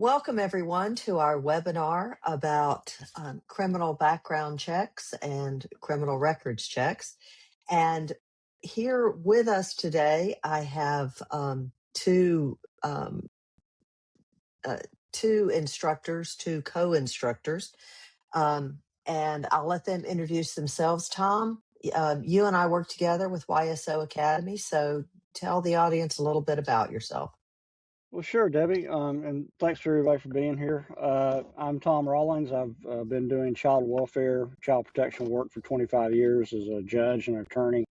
Welcome, everyone, to our webinar about criminal background checks and criminal records checks. And here with us today, I have two instructors, two co-instructors, and I'll let them introduce themselves. Tom, you and I work together with YSO Academy, so tell the audience a little bit about yourself. Well, sure, Debbie, and thanks for everybody for being here. I'm Tom Rawlings. I've been doing child welfare, child protection work for 25 years as a judge and attorney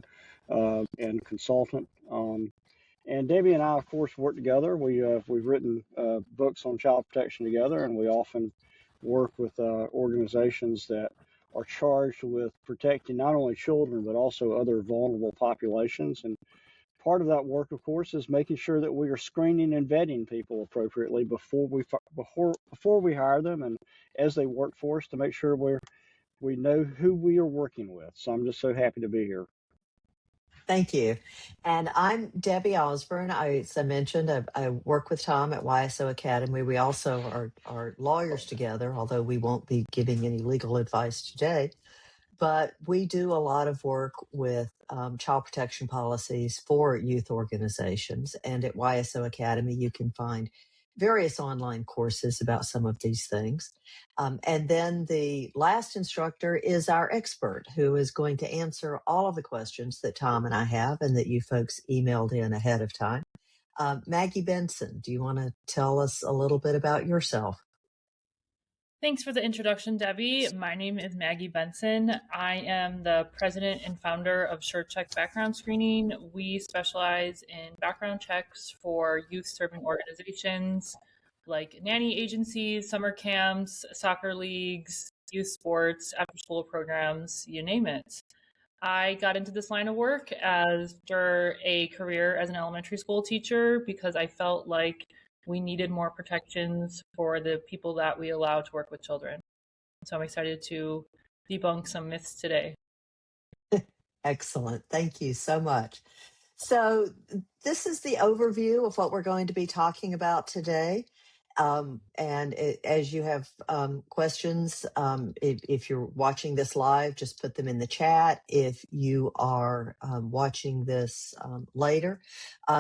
and consultant. And Debbie and I, of course, work together. We've written books on child protection together, and we often work with organizations that are charged with protecting not only children but also other vulnerable populations. And part of that work, of course, is making sure that we are screening and vetting people appropriately before we hire them and as they work for us, to make sure we know who we are working with. So I'm just so happy to be here. Thank you. And I'm Debbie Osborne. As I mentioned, I work with Tom at YSO Academy. We also are lawyers together, although we won't be giving any legal advice today. But we do a lot of work with child protection policies for youth organizations. And at YSO Academy, you can find various online courses about some of these things. And then the last instructor is our expert, who is going to answer all of the questions that Tom and I have and that you folks emailed in ahead of time. Maggie Benson, do you want to tell us a little bit about yourself? Thanks for the introduction, Debbie. My name is Maggie Benson. I am the president and founder of SureCheck Background Screening. We specialize in background checks for youth-serving organizations like nanny agencies, summer camps, soccer leagues, youth sports, after-school programs, you name it. I got into this line of work after a career as an elementary school teacher because I felt like we needed more protections for the people that we allow to work with children. So I'm excited to debunk some myths today. Excellent. Thank you so much. So this is the overview of what we're going to be talking about today. As you have questions, if you're watching this live, just put them in the chat. If you are watching this later,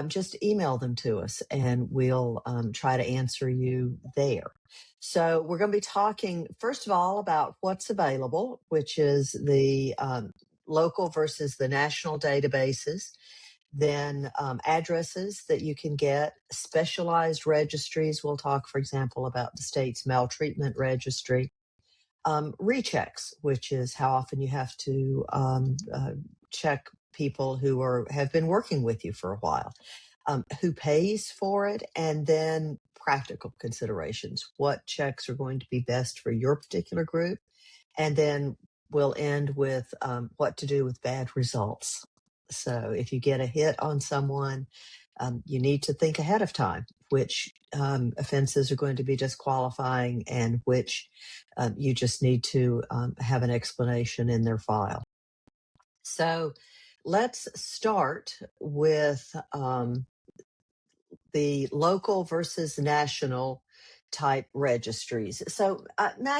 just email them to us and we'll try to answer you there. So we're going to be talking, first of all, about what's available, which is the local versus the national databases. Then addresses that you can get, specialized registries. We'll talk, for example, about the state's maltreatment registry. Rechecks, which is how often you have to check people who have been working with you for a while. Who pays for it, and then practical considerations. What checks are going to be best for your particular group? And then we'll end with what to do with bad results. So if you get a hit on someone, you need to think ahead of time which offenses are going to be disqualifying and which you just need to have an explanation in their file. So let's start with the local versus national type registries. So